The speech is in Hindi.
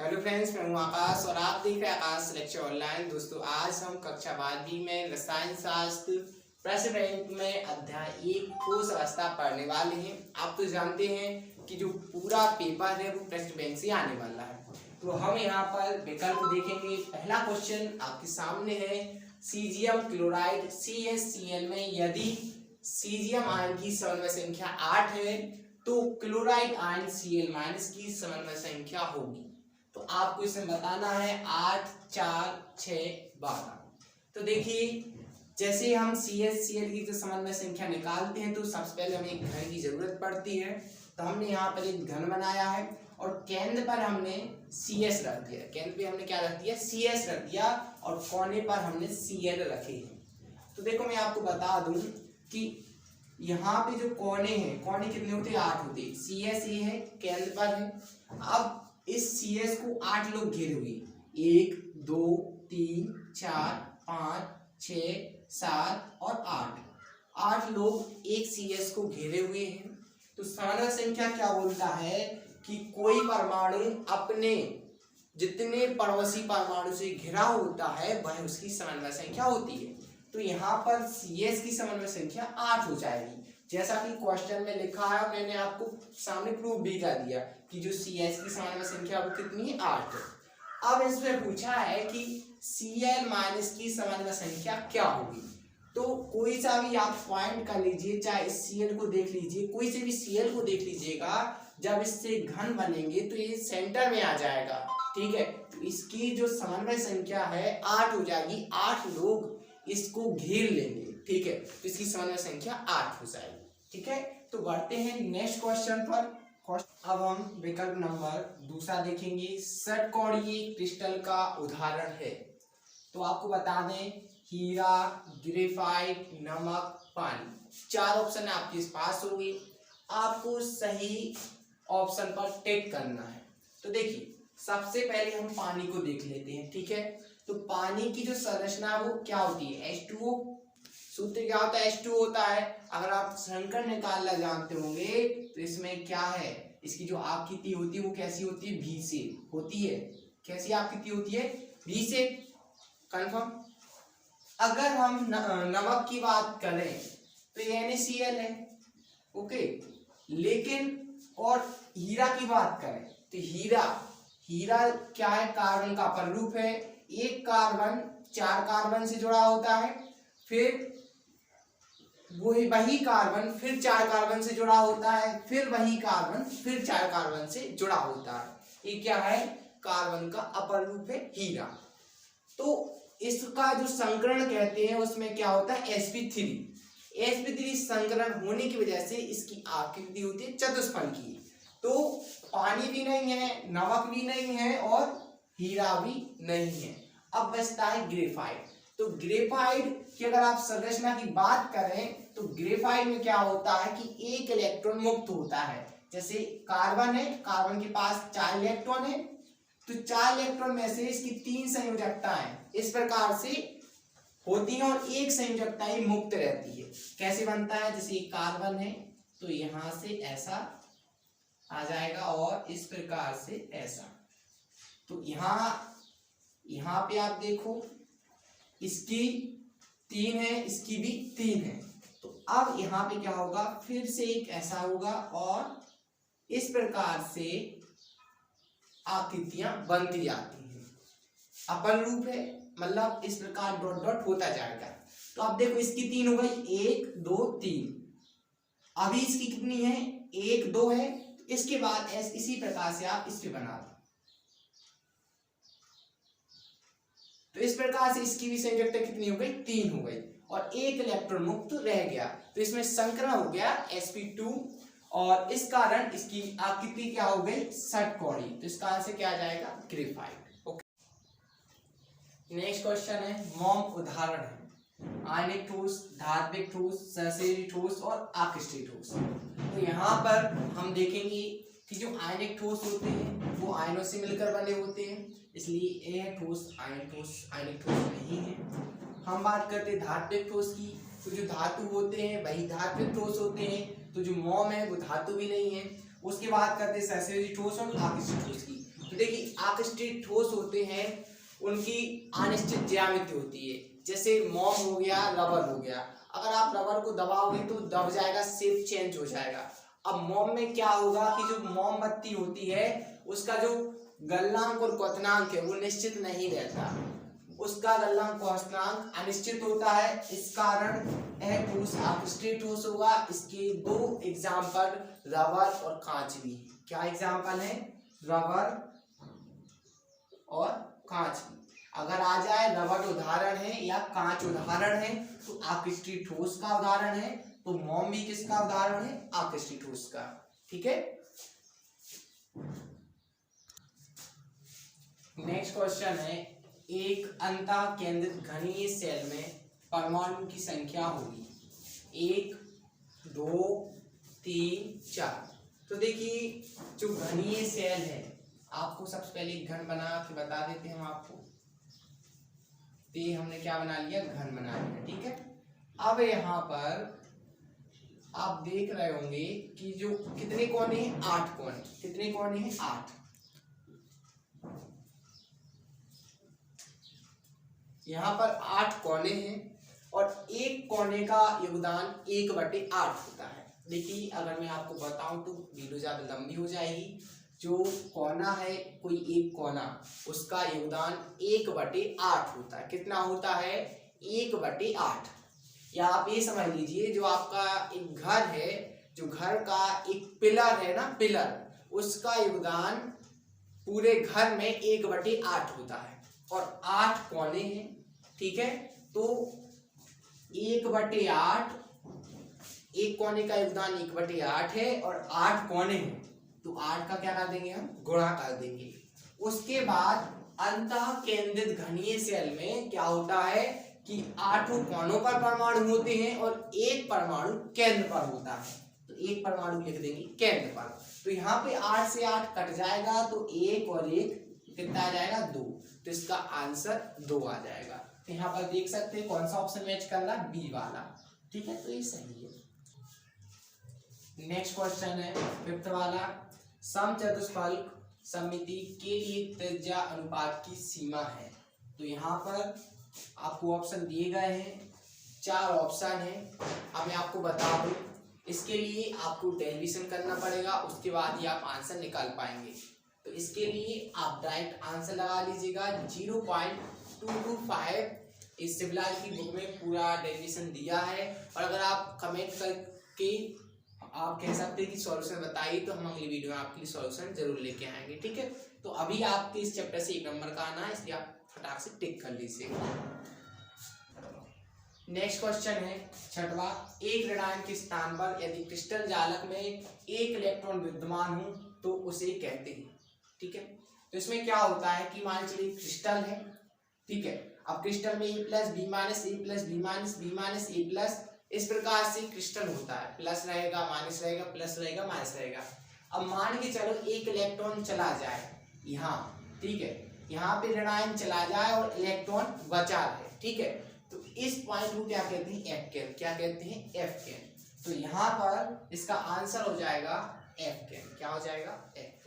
हेलो फ्रेंड्स, मैं हूं आकाश और आप देख रहे हैं आकाश लेक्चर ऑनलाइन। दोस्तों, आज हम कक्षा 12वीं में रसायन शास्त्र प्रश्न बैंक में अध्याय 1 ठोस अवस्था पढ़ने वाले हैं। आप तो जानते हैं कि जो पूरा पेपर है वो प्रश्न बैंक से आने वाला है। तो हम यहाँ पर विकल्प देखेंगे। पहला क्वेश्चन आपके सामने है, सीजियम क्लोराइड CaCl में यदि सीजियम आयन की समन्वय संख्या 8 है तो क्लोराइड आयन Cl- की समन्वय संख्या होगी। तो आपको इसमें बताना है 8, 4, 6, 12। तो देखिए, जैसे हम CaCl की जो समन्वय संख्या निकालते हैं तो सबसे पहले हमें एक घन की जरूरत पड़ती है। तो हमने यहाँ पर एक घन बनाया है और केंद्र पर हमने CS रख दिया। केंद्र पे हमने क्या रख दिया? CS रख दिया और कोने पर हमने Cl रखे हैं। तो देखो, मैं आपको बता दूं कि यहाँ पे जो कोने हैं, कोने कितने होते हैं? 8 होते हैं। CS ये है, केंद्र पर है। अब इस CS को 8 लोग घेरे हुए, 1, 2, 3, 4, 5, 6, 7 और 8 लोग एक CS को घेरे हुए हैं। तो समन्वय संख्या क्या बोलता है कि कोई परमाणु अपने जितने पड़ोसी परमाणु से घिरा होता है वह उसकी समन्वय संख्या होती है। तो यहाँ पर CS की समन्वय संख्या 8 हो जाएगी, जैसा कि क्वेश्चन में लिखा है। मैंने आपको सामने प्रूफ भी कर दिया कि जो CS की समन्वय संख्या वो कितनी है? 8 है। अब इसमें पूछा है कि Cl- की समन्वय संख्या क्या होगी। तो कोई सा भी आप पॉइंट कर लीजिए, चाहे इस Cl को देख लीजिए, कोई से भी Cl को देख लीजिएगा, जब इससे घन बनेंगे तो ये सेंटर में आ जाएगा। ठीक है, तो इसकी जो समन्वय संख्या है 8 हो जाएगी। 8 लोग इसको घेर लेंगे। ठीक है, तो इसकी समन्वय संख्या 8 हो जाएगी। ठीक है, तो बढ़ते हैं नेक्स्ट क्वेश्चन पर। अब हम विकल्प नंबर दूसरा देखेंगे। षटकोणीय क्रिस्टल का उदाहरण है। तो आपको बता दें, हीरा, ग्रेफाइट, नमक, पानी, 4 ऑप्शन आपके पास होंगे। आपको सही ऑप्शन पर टिक करना है। तो देखिए, सबसे पहले हम पानी को देख लेते हैं। ठीक है, तो पानी की जो संरचना वो क्या होती है? H2O। सूत्र क्या होता है? H2O होता है। अगर आप संकर निकालना जानते होंगे तो इसमें क्या है, इसकी जो आकृति होती है वो कैसी होती है? V से होती है। कैसी आकृति होती है? V से। कंफर्म। अगर हम नमक की बात करें तो ये NaCl है। ओके, लेकिन और हीरा की बात करें तो हीरा क्या है? कार्बन का अपर रूप है। एक कार्बन 4 कार्बन से जुड़ा होता है, फिर वही कार्बन फिर 4 कार्बन से जुड़ा होता है, फिर वही कार्बन फिर 4 कार्बन से जुड़ा होता है। ये क्या है? कार्बन का अपर रूप है हीरा। तो इसका जो संकरण कहते हैं उसमें क्या होता है? sp3 संकरण होने की वजह से इसकी आकृति होती है चतुष्फलक की। तो पानी भी नहीं है, नमक भी नहीं है और हीरा भी नहीं है। अब बचता है ग्रेफाइट। तो ग्रेफाइट की अगर आप संरचना की बात करें तो ग्रेफाइट में क्या होता है कि एक इलेक्ट्रॉन मुक्त होता है। जैसे कार्बन है, कार्बन के पास 4 इलेक्ट्रॉन है, तो 4 इलेक्ट्रॉन में से इसकी 3 संयोजकताएं इस प्रकार से होती हैं और एक संयोजकता ही मुक्त रहती है। कैसे बनता है? जैसे कार्बन है तो यहां से ऐसा आ जाएगा और इस प्रकार से ऐसा। तो यहां पे आप देखो, इसकी 3 है, इसकी भी 3 है। तो अब यहाँ पे क्या होगा? फिर से एक ऐसा होगा और इस प्रकार से आकृतियां बनती जाती हैं। अपर रूप है, मतलब इस प्रकार डॉट डॉट होता जाएगा। तो अब देखो, इसकी 3 हो गई, 1, 2, 3। अभी इसकी कितनी है? 1, 2 है। इसके बाद इसी प्रकार से आप इस पे बना दो। तो इस प्रकार से इसकी भी संयोजकता कितनी हो गई? 3 हो गई और एक इलेक्ट्रॉन मुक्त रह गया। तो इसमें संकरण हो गया sp2 और इस कारण इसकी आकृति क्या हो गई? षटकोणीय। तो इसका आंसर क्या आ जाएगा? ग्रेफाइट। ओके, नेक्स्ट क्वेश्चन है, मॉम उदाहरण है। आयनिक ठोस, धात्विक ठोस, ससेरी ठोस और आकृष्टीय ठोस। तो यहाँ पर हम देखेंगे कि जो आयनिक ठोस होते हैं वो आयनों से मिलकर बने होते हैं, इसलिए यह ठोस आयनिक ठोस नहीं है। हम बात करते हैं धात्विक ठोस की, तो जो धातु होते हैं वही धात्विक ठोस होते हैं। तो जो मॉम है वो धातु भी नहीं है। उसके बाद करते हैं ससेरी ठोस और आकृष्टीय ठोस की। तो देखिए आकृष्टित ठोस होते हैं, उनकी अनिश्चित ज्यामिति होती है। जैसे मोम हो गया, रबर हो गया। अगर आप रबर को दबाओगे तो दब जाएगा, शेप चेंज हो जाएगा। अब मोम में क्या होगा कि जो मोमबत्ती होती है उसका जो गलनांक और क्वथनांक है वो निश्चित नहीं रहता, उसका गलनांक क्वथनांक अनिश्चित होता है। इस कारण यह ठोस आकृष्टीय ठोस होगा। इसके दो एग्जाम्पल रबर और कांच भी। क्या एग्जाम्पल है? रबर और कांच। अगर आ जाए रबर उदाहरण है या कांच उदाहरण है तो आकृष्टीय ठोस का उदाहरण है, तो मोम भी किसका उदाहरण है? आकृष्टीय ठोस का। ठीक है। नेक्स्ट क्वेश्चन है, एक अंतः केंद्रित घनीय सेल में परमाणु की संख्या होगी 1 2 3 4। तो देखिए जो घनीय सेल है, आपको सबसे पहले एक घन बना के बता देते हैं हम आपको। तो ये हमने क्या बना लिया? घन बना लिया। ठीक है। अब यहाँ पर आप देख रहे होंगे कि जो कितने कोने हैं? 8 कोने। कितने कोने हैं? 8। यहाँ पर 8 कोने हैं और एक कोने का योगदान 1/8 होता है। देखिए अगर मैं आपको बताऊं तो वीडियो ज्यादा लंबी हो जाएगी। जो कोना है, कोई एक कोना, उसका योगदान 1/8 होता है। कितना होता है? 1/8। या आप ये समझ लीजिए जो आपका एक घर है, जो घर का एक पिलर है ना, पिलर, उसका योगदान पूरे घर में 1/8 होता है और 8 कोने हैं। ठीक है। तो 1/8, एक कोने का योगदान 1/8 है और 8 कोने हैं, तो 8 का क्या कर देंगे हम? गुणा कर देंगे। उसके बाद अंतः केंद्रित घनीय सेल में क्या होता है कि 8 कोनों पर परमाणु होते हैं और एक परमाणु केंद्र पर होता है, तो एक परमाणु लिख देंगे केंद्र पर। तो यहाँ पे 8 से 8 कट जाएगा तो 1 और 1 कितना आ जाएगा? 2। तो इसका आंसर 2 आ जाएगा। तो यहाँ पर देख सकते हैं कौन सा ऑप्शन मैच कर रहा है? बी वाला। ठीक है, तो ये सही है। नेक्स्ट क्वेश्चन है 5th वाला, समचतुष्फलक समिति के लिए त्रिज्या अनुपात की सीमा है। तो यहाँ पर आपको ऑप्शन दिए गए हैं, 4 ऑप्शन है। अब मैं आपको बता दूं, इसके लिए आपको डेरिवेशन करना पड़ेगा, उसके बाद ही आप आंसर निकाल पाएंगे। तो इसके लिए आप डायरेक्ट आंसर लगा लीजिएगा 0.225। इस सिविलाल की बुक में पूरा डेरिवेशन दिया है। और अगर आप कमेंट करके आप कह सकते हैं कि सॉल्यूशन बताइए, तो हम अगली वीडियो में आपके लिए सॉल्यूशन जरूर लेके आएंगे। ठीक है। तो अभी आपके इस चैप्टर से 1 नंबर का आना है, इसलिए आप फटाक से टिक कर लीजिएगा। नेक्स्ट क्वेश्चन है 6वां, एक ऋणायन के स्थान पर यदि क्रिस्टल जालक में 1 इलेक्ट्रॉन विद्यमान हो तो उसे कहते हैं। ठीक है। तो इसमें क्या होता है कि मान चलिए क्रिस्टल है। ठीक है। अब क्रिस्टल में A+, B-, A+, B-, B-, A+, इस प्रकार से क्रिस्टल होता है। प्लस रहेगा, माइनस रहेगा, प्लस रहेगा, माइनस रहेगा। अब मान के चलो 1 इलेक्ट्रॉन चला जाए यहाँ। ठीक है। यहाँ पे ऋणायन चला जाए और इलेक्ट्रॉन बचा है। ठीक है। तो इस पॉइंट को क्या कहते हैं? एफ केन। क्या कहते हैं? एफ केन। तो यहाँ पर इसका आंसर हो जाएगा एफ केन। क्या हो जाएगा? एफ।